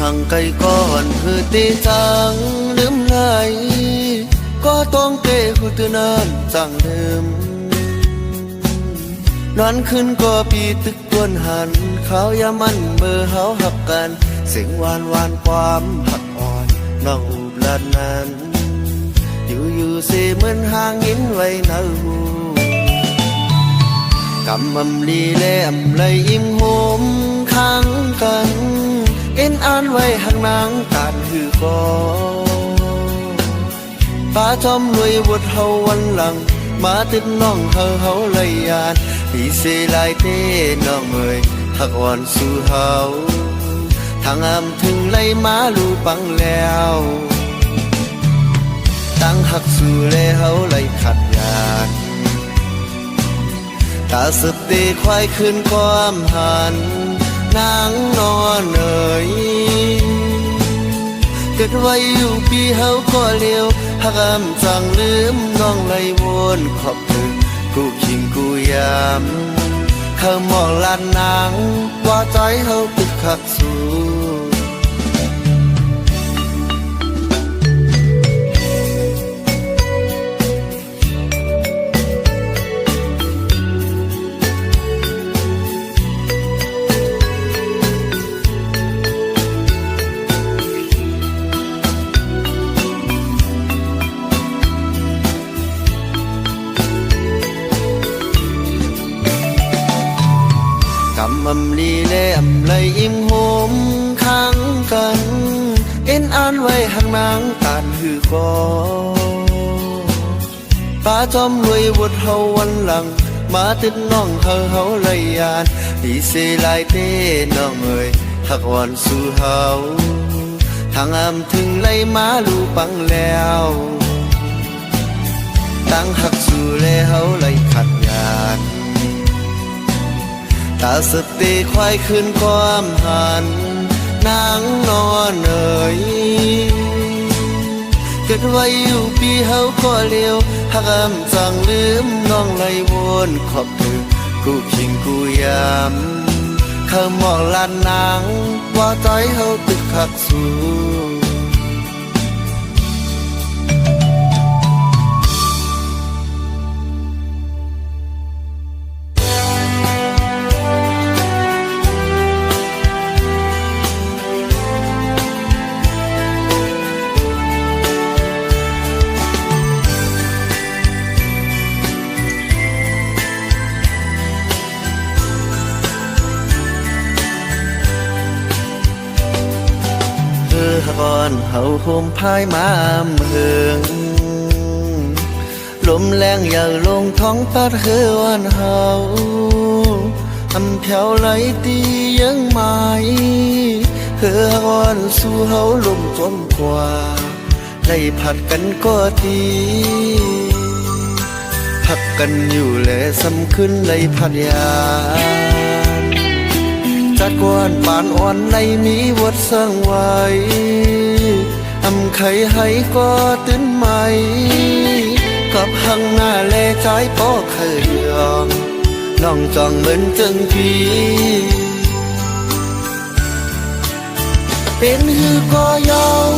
ห่างไกลก่อนคือตีจังลืมไหลก็ต้องเตะหุตนานจังเดิมนอนขึ้นก็ปีตึกตวนหันเขายามันเบอร์เฮาหักกันเสียงหวานหวานความหักอ่อนน้องอูบลาดนั้นอยู่เสียเหมือนห่างยินไว้เนาหูกำอำลีและอำไลอิ่มโหมค้างกันเอ็นอ่านไว้หักนางตานหือก็ป้าจอมรวยบดเฮาวันหลังมาติดน้องเฮาเลยยานพี่เสลายเต้น้องเอ๋ยหักอ่อนสู่เฮาทางอำถึงไล่มาลูปังแล้วตั้งหักสู่และเฮาไล่ขัดยานตาสเตควายขึ้นความหันนางนอนเอ๋ยเกิดไว้อยู่ปีเฮาก็เลี้ยวหักอำจังลืมน้องไล่วนขอบถึงกูคิงกูยามเขามองลานนางว่าใจเฮาตึกขักสู่อำลีและอำไลอิ่มโหมค้างกันเอ็นอ่านไว้หักนางตานหือก็ป้าจอมรวยบดเฮาวันหลังมาติดน้องเฮาเลยยานพี่เสลายเต้น้องเอ๋ยหักอ่อนสู่เฮาทางอำถึงไล่มาลูปังแล้วตั้งหักสู่และเฮาไล่ขัดยานตาสเตควายขึ้นความหันนางนอนเอ๋ยเกิดไว้อยู่ปีเฮาก็เลี้ยวหักอำจังลืมน้องไล่วนขอบถึงกูคิงกูยามเขามองลานนางว่าใจเฮาตึกขักสู่ก่อนเฮาโฮมพายมาเมืองลมแรงอย่าลงท้องปัดเฮือวันเฮาอำแถวไหลตียังไม้เฮือก่อนสู่เฮาลมจมกว่าไล่ผัดกันก็ดีพักกันอยู่แลซ้ำขึ้นไล่ผัดยาจัดกวนปานอ่อนในมีวดสร้างไว้อำไขให้ก็ตื่นใหม่กับหังหน้าแลใจป้อเคยยอมน้องจองเหมือนจังพีเป็นหือก็ยาว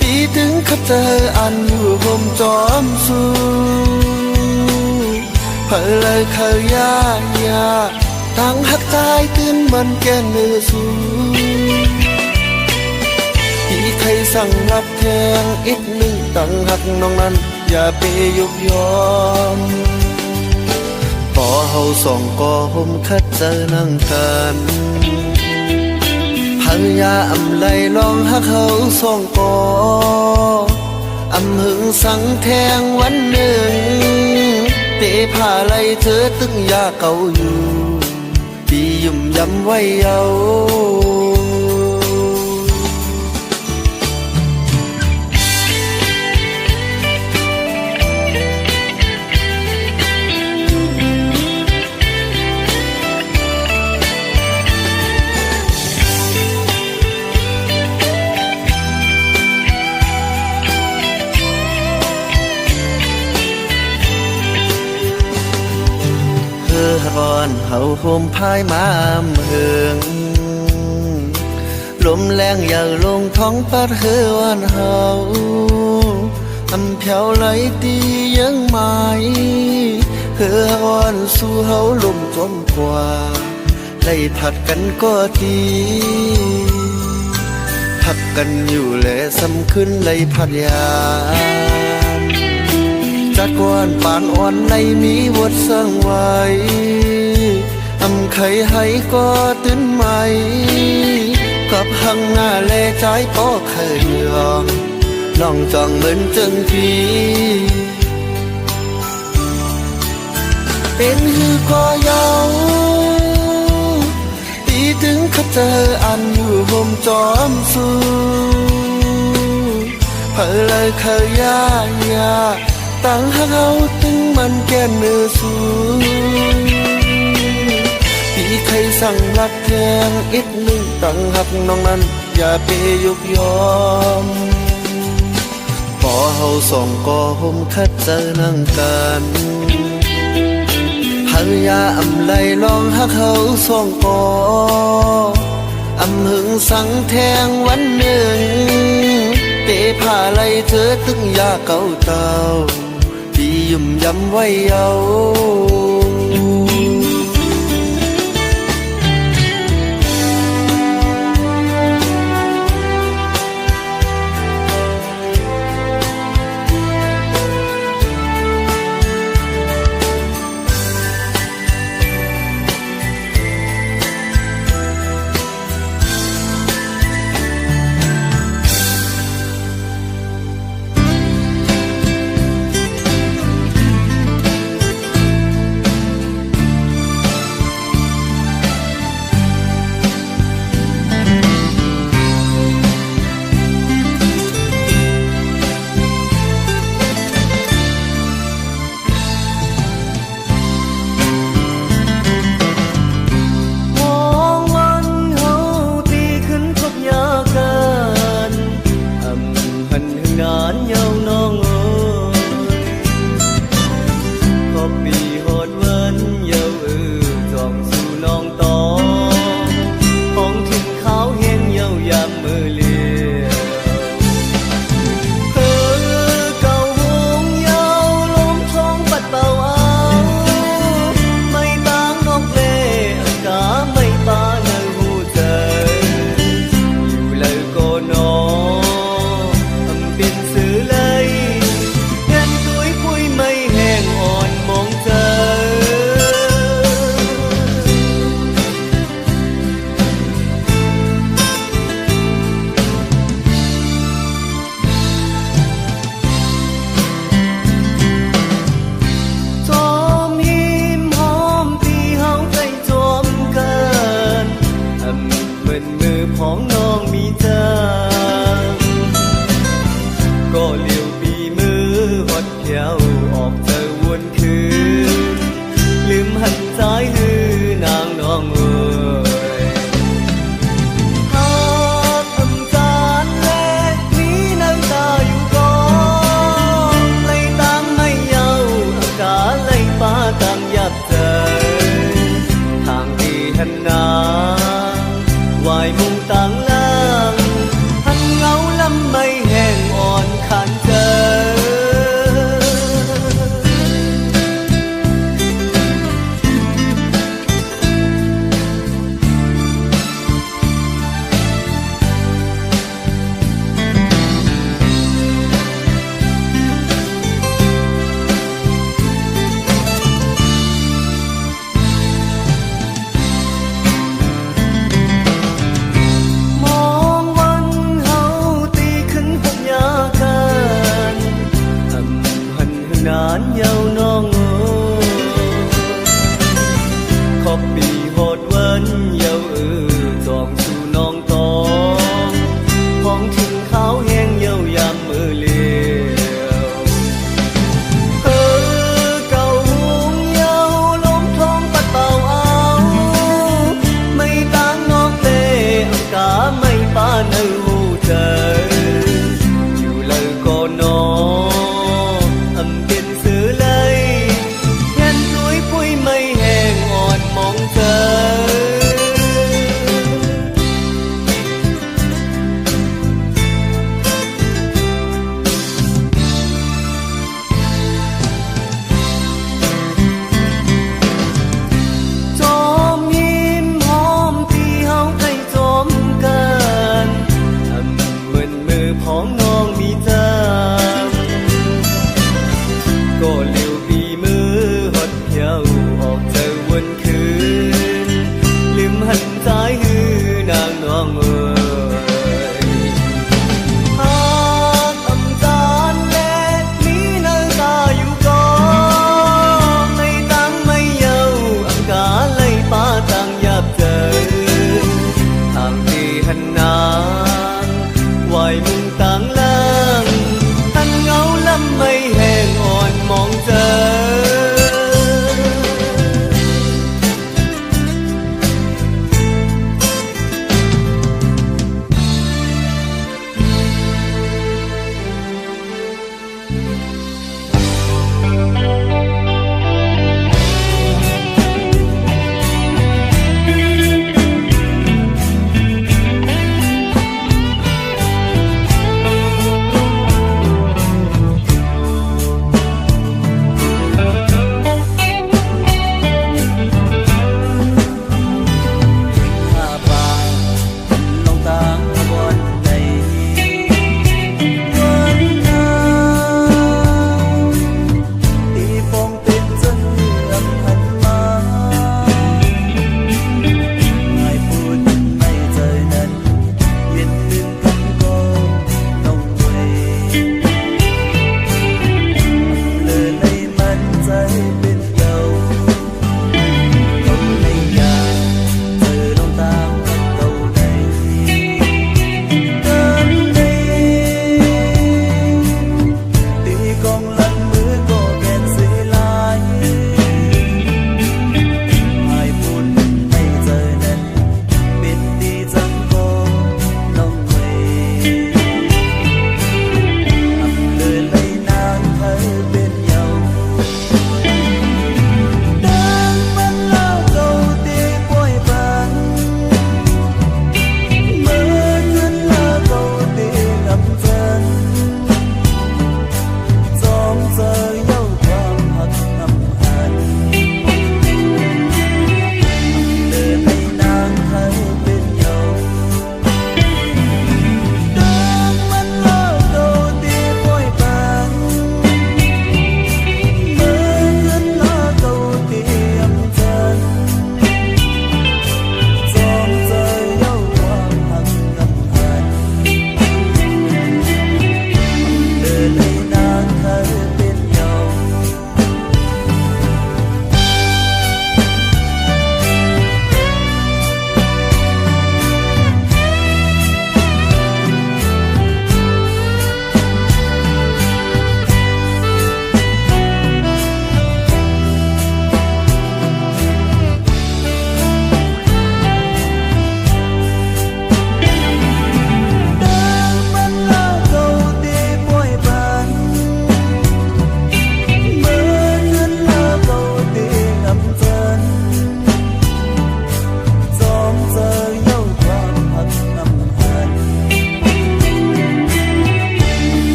ปีถึงขับเจออันอยู่ห่มจอมสู้เพื่อเลยเคยยากตั้งหักใจตื่นมันแก่เนื้อสู้พี่ไทยสั่งรับแทงอีกหนึ่งตั้งหักน้องนั้นอย่าไปยุบยอมพอเฮาสองก็ห่มคัดเจอนั่งกันพังยาอำไลลองหักเฮาสองก็อำหึงสั่งแทงวันหนึ่งเตะผ้าไหลเธอตึงยาเก่าอยู่พี่ยุ่มยำไว้เยาก่อนเฮาโฮมพายมาเมือง ลมแรงอย่าลงท้องปัดเฮือวันเฮาอำแผ่วไหลตียังไหมเฮือวันสู่เฮาลมจนกว่าไล่ผัดกันก็ดีพักกันอยู่แลสำขึ้นไล่พัดยาจัดกวนปานอ่อนในมีวดสร้างไว้อำไขให้ก็ตื่นใหม่กับหังหน้าแลใจป้อเคยยอมน้องจองเหมือนจังทีเป็นคือก็ยาวตีถึงขับเจออันอยู่ห่มจอมสูเพื่อเลยเคยยายาตั้งหักเอาถึงมันแก่เนื้อสูพี่เคยสั่งรักแทงอีกหนึ่งตั้งหักน้องนั้นอย่าไปยุกยอมพอเฮาสองก็ห่มคัดเจอนั่งกันพยาอำไลลองหักเฮาสองก็อำหึงสังแทงวันหนึ่งเตะผ้าไหลเธอตึงยาเก่าเต่าที่ยุ่มยำไว้เยา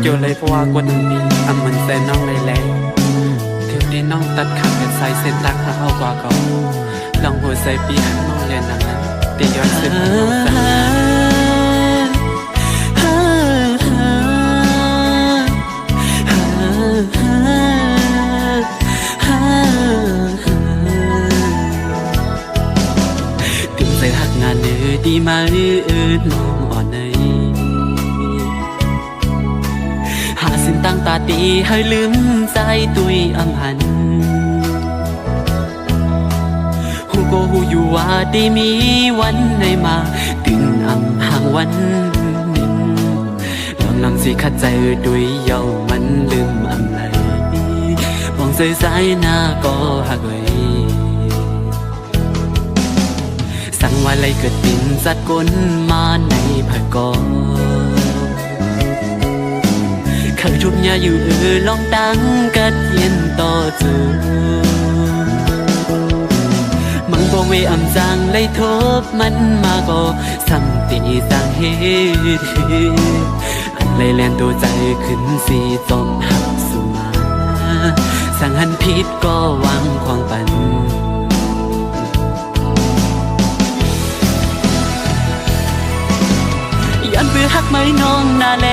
อยู่เลยเพราะว่ากวนดีมันเส้นน้องเลยแหละถึงที่น้องตัดขาดเป็นสายเส้นตักหาเอากว่าเขาลองหัวใจปีหันน้องเรียนนั้นตีย้อนเส้นน้องสั่ดีมาอื่นมองอ่อนในหาสิ่งตั้งตาตีให้ลืมใจตุยอำหันหูก็หูอยู่ว่าได้มีวันในมาตื่นอำห่างวันหนึ่งลองนั่งสิขัดใจด้วยเยามันลืมอำไหลมองใส่หน้าก็หักไว้สั่งว่าไรเกิดปิ่นจัดก้นมาในผากอเคยทุบยาอยู่ลองตั้งกัดเย็นต่อจูมังบ่เวอำจังเลยทบมันมาก็ซ้ำตีสั่งเหตุอันเลยแลนตัวใจขึ้นสีจอมหักสุมาสั่งหันผิดก็วางความปันยันเพื่อหักไม่น้องนาแล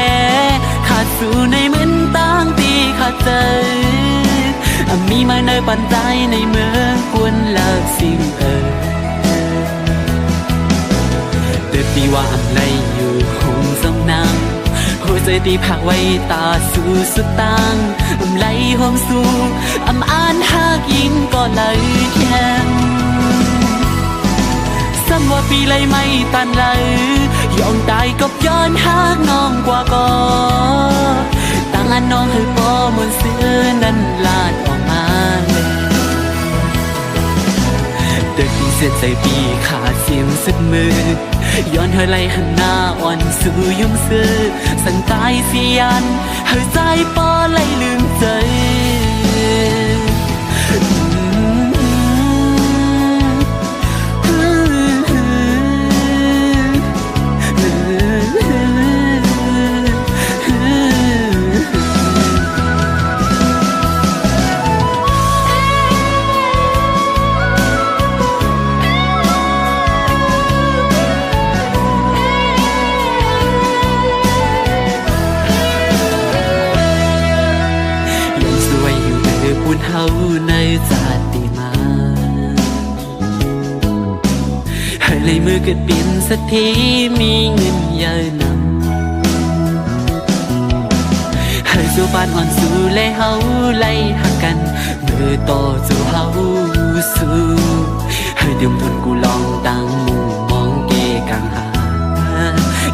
ขาดสู่ในเหมือนตั้งตีขาดใจมีมาในปันใจในเมื่อกวนเลิกสิ่งเดือดปีว่าอำไรอยู่คงสมนางหัวใจตีผักไว้ตาสู่สุดตังไหลหอมสู่อ่านหักยิ่งก็ไหลแข็งซ้ำว่าปีเลยไม่ตันเลยยอมตายกับย้อนหักน้องกว่าก่อตั้งอันน้องให้ปอมนเสื้อนั้นลาดออกมาเลยเด็กที่เสียใจปีขาดเสียงสุดมือย้อนเธอไล่หันหน้าอ่อนสู่ยุ่งซื้อสั่งตายเสียนเธอใจปอไล่ลืมใจเฮาในจาติมาให้เลยมือเกิดเปลี่ยนสักทีมีเงินเยอะนำให้สู่บ้านอ่อนสู่และเฮาไล่หักกันมือต่อสู่เฮาสู่ให้เดิมทนกูลองตั้งมุมมองเกกังหา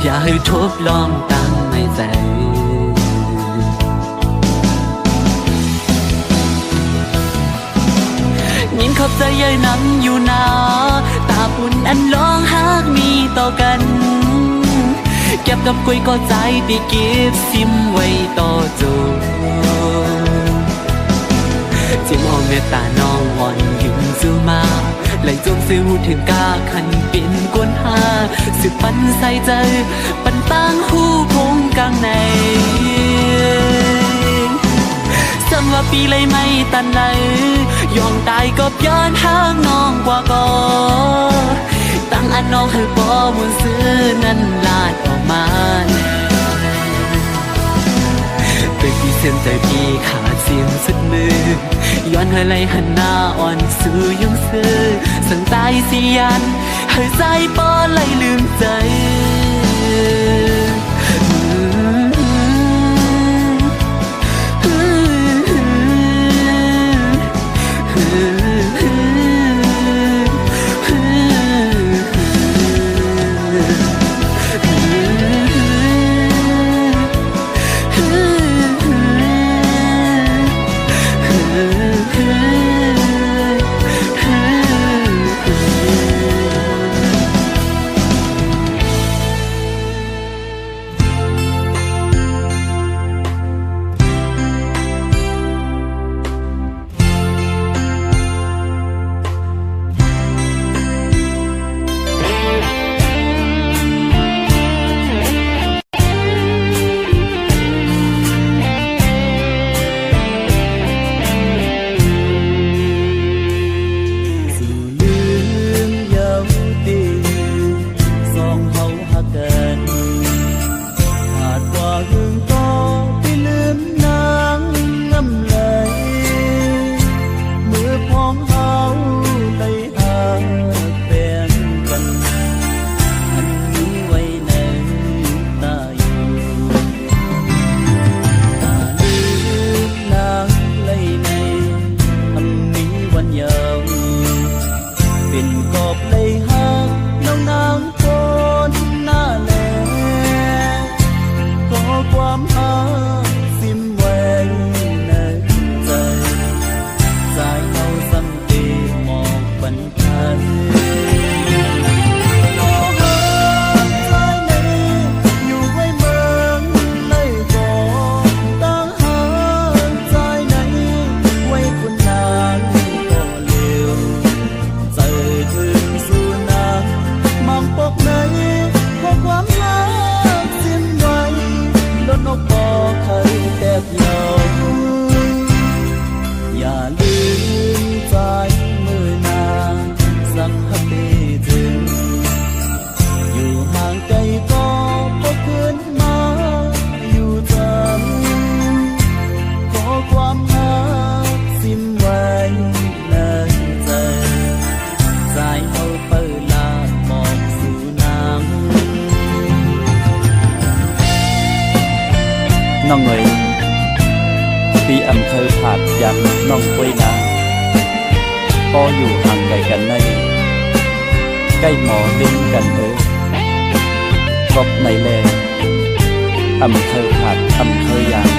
อย่าให้ทบลองตั้งในใจยินขอบใจใหญ่น้ำอยู่นาตาปุ่นอันร้องหักมีต่อกันเก็บกับกุยก็ใจที่เก็บซิมไว้ต่อจูจิ้มเอาเมตตาน้องอ่อนยิ้มสู้มาไหลจงซื้อหูถึงกาขันเป็นกวนหาสืบปันใส่ใจปันตั้งหูพงกลางในซ้ำว่าปีเลยไม่ตันเลยยอมตายก็ย้อนทางน้องกว่าก่อตั้งอันน้องให้ปอมุนซื้อนั้นลาดออกมาเด็กที่เส้นใจพี่ขาดเสียงสุดมือย้อนให้ไหลหันหน้าอ่อนสู่ยุ่งซื้อสั่งตายเสียนให้ใจปอไหลลืมใจ เป็นกอบเลยหักน้องนางคนหน้าแลขอความหักซิมแหวงในใจสายเงาสัมตีหมอกบรรทัดอย่าลืมใจมือนางสังหเปถึงอยู่ห่างไกลก็พบคืนมาอยู่จำขอความรักสิ้นไว้ในใจสายเอาเปิดลาบอกสู่นางน้องเอ๋ยปีอำเภอผาดยันน้องกล้วยนาพออยู่ห่างไกลกันในใกล้หมอเล่นกันกบในแลอำเภอผาดอำเภอยาง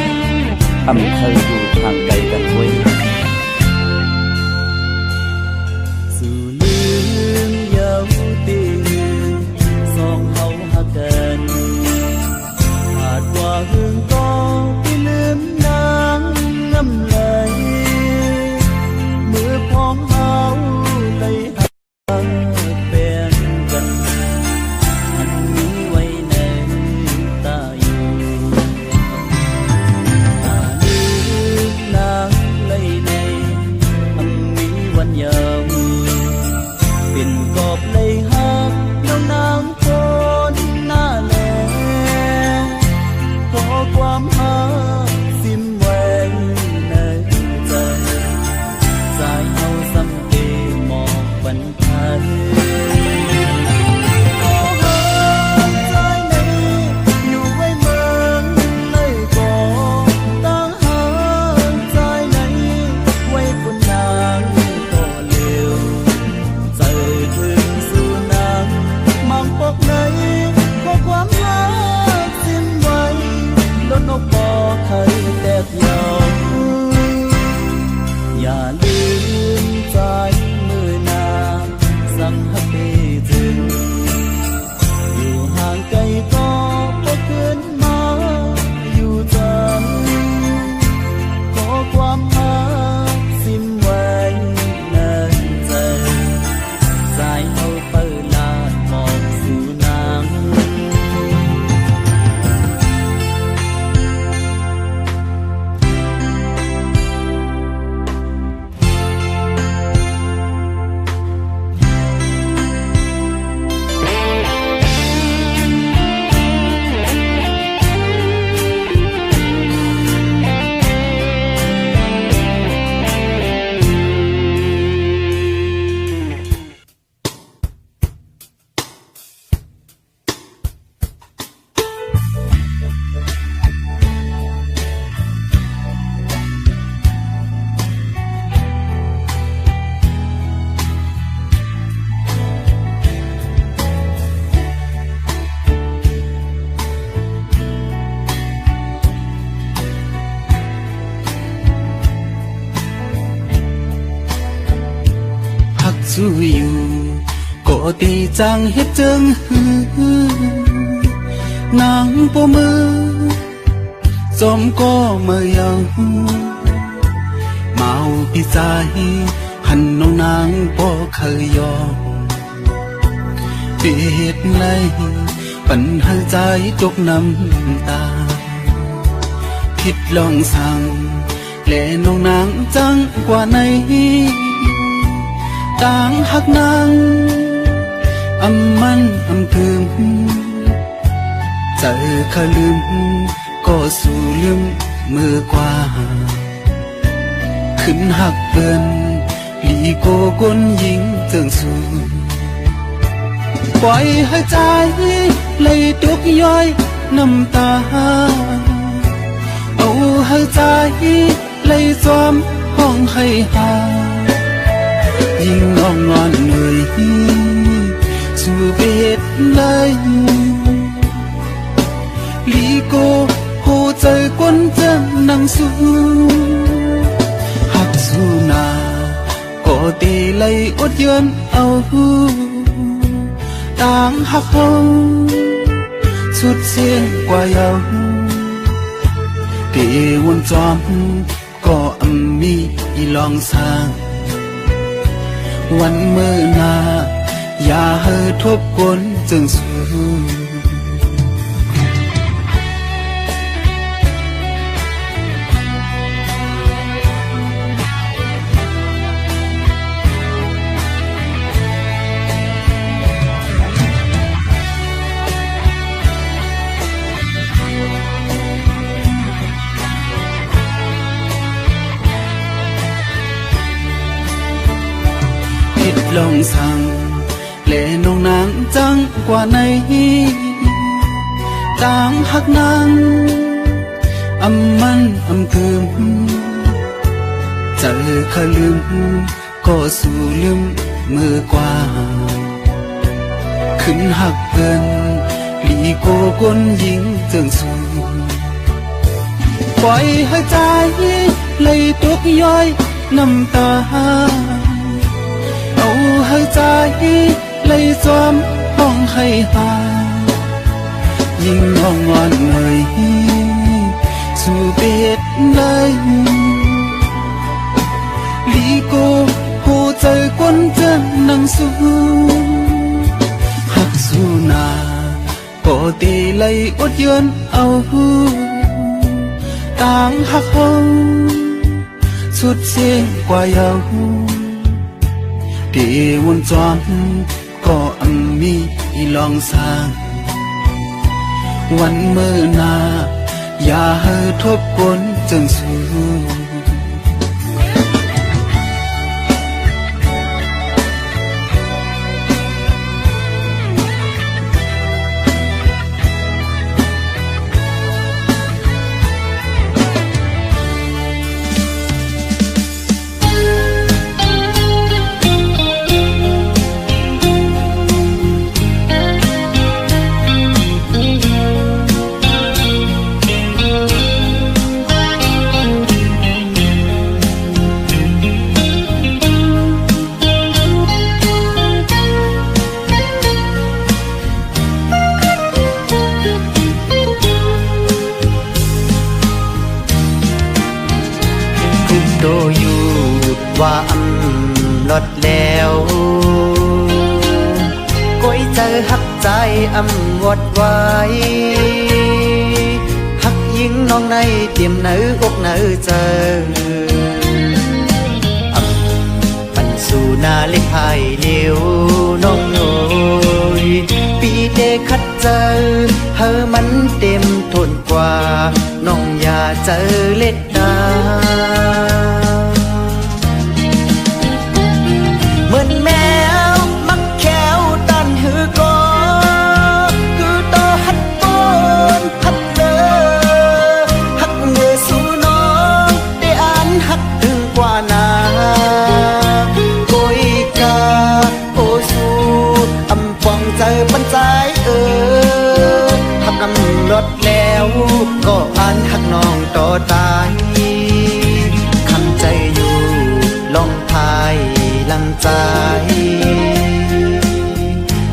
อำเภออยู่ห่างไกลกันไว้สู่ลืมเยาตีสองเฮาหักกันหากว่าหึงก็พี่ลืมนางงำไหลมือพร้อมเฮาเลยหักเป็นกันอันนี้ไว้ในตาอยู่ตาลืมนางเลยในอันนี้วันยาวเป็นกอบเลยหักน้องนางคนหน้าแลขอความหักสิ้นแหวงในใจสายเอาสัมเกหมอกบรรทัดขอหักใจในอยู่ไว้เมืองเลยก่อตั้งหักใจในไว้คนนางก็เร็วใจถึงสู่นางมังปกในขอความรักสิ้นไว้ล้นอกบ่เคยแตกยาวอย่าลืมใจมือนางสังหเปถึงอยู่ห่างไกลก็พบคืนมาอยู่จำขอความรักสิ้นไว้ในใจสายเอาเปิดลาบอกสู่นาง สู้อยู่ก็ตีจังเฮ็ดจึงนางปมือจอมก็มายังเมาพี่ใจหันน้องนางบ่เคยยอมเบียดไหลปัญหาใจจกน้ำตาผิดลองสั่งและน้องนางจังกว่าไหนต่างหักนางอำมันอำพึมใจข้าลืมก็สู่ลืมมือกว่าขึ้นหักเบิ่นลีโกกนยิงเจิงสู่ปล่อยให้ใจเลยตกย้อยน้ำตาเอาให้ใจเลยจอมห้องให้หายิ่งน้องงอนเหนื่อย ต่างหักเขาสุดเสียงกว่าเยาตีวนจอมก็มีอีลองสร้างวันเมื่อนาอย่าให้ทบกวนจึงสู้ผิดลองสั่งเล่น้องนางจังกว่าในต่างหักนางมันคืมเจอขลืมก็สู่ลืมมือกว่าขึ้นหักเกินลีโกกนยิงจึงสู่ปล่อยให้ใจเลยตกย้อยน้ำตาเอาให้ใจเลยจอมห้องให้หายิ่งห้องงอนเงยสู่เบียดเลยลีโกหูใจกวนเจนนังสู้หักสู้นาปอตีเลยอดยืนเอาต่างหักเขาสุดเสียงกว่าเยาตีวนจอมก็มีอีลองสร้างวันเมื่อนาอย่าให้ทบกวนจึงสู้โดอยู่ว่าลดแล้วก้อยเจอหักใจวดไว้หักยิงน้องในเตรียมเนื้อกเนื้อเจอปันสู่นาเล็กพายเลี้ยวน้องโอยปีเดคัดเจอเฮอมันเต็มทนกว่าน้องอย่าเจอเล็ดดาเหมือนแมวมักแขวตันหือก็คือต่อหัดปนหัดเลอหักเงยสู่น้องได้อ่านหักถึงกว่านาโกยกาโอสู่ปองใจปันใจหักรถแล้วก็อ่านหักน้องต่อตายคำใจอยู่ลองพายลังใจ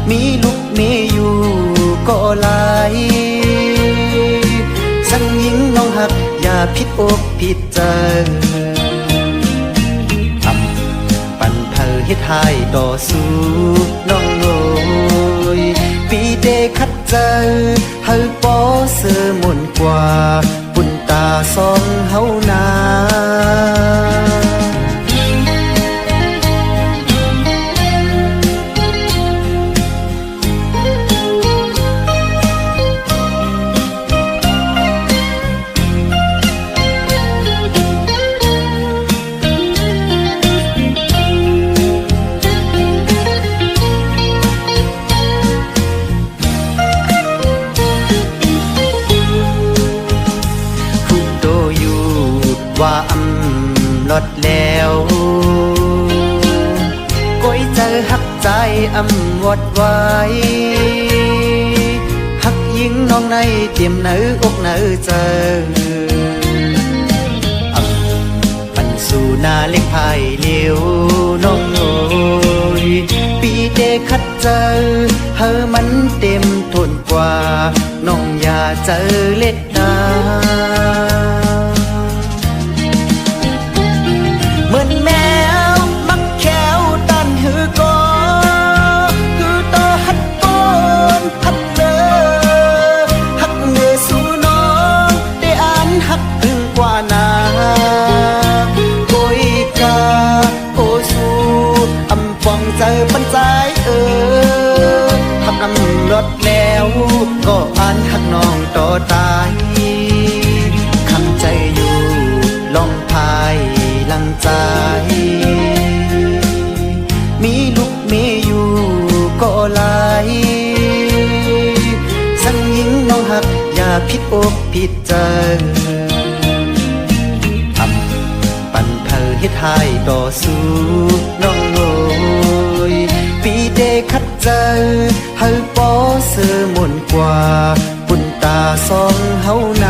มีลูกมีอยู่ก็หลายสั่งยิงน้องหักอย่าผิดอกผิดใจปันเธอเฮ็ดให้ต่อสู้น้องโอยปีเดคัดเจอเฮาปอเสือมนกว่าปุ่นตาสองเฮานาว่าลดแล้วก้อยเจอหักใจวดไว้หักยิงน้องในเตรียมเนื้อกเนื้อเจอปันสู่นาเล็กพายเลี้ยวน้องโอยปี เดคัดเจอเฮอมันเต็มทนกว่าน้องอย่าเจอเล็ดดาเหมือนแมวมักแขวตันหือก็คือต่อหัดก้นหัดเลอหักเนสู่น้องได้อ่านหักถึงกว่านาโกยกาโอสู่อำฟองเจอปันใจหักอำรถแล้วก็อ่านหักน้องต่อตายคำใจอยู่ลองพายลังใจมีลูกมีอยู่ก็หลายสั่งยิงน้องหักอย่าผิดอกผิดใจปั่นเธอเฮ็ดให้ต่อสู้น้องโอยปีเดคัดเจอเฮาปอเสือมนกว่าปุ่นตาสองเฮานา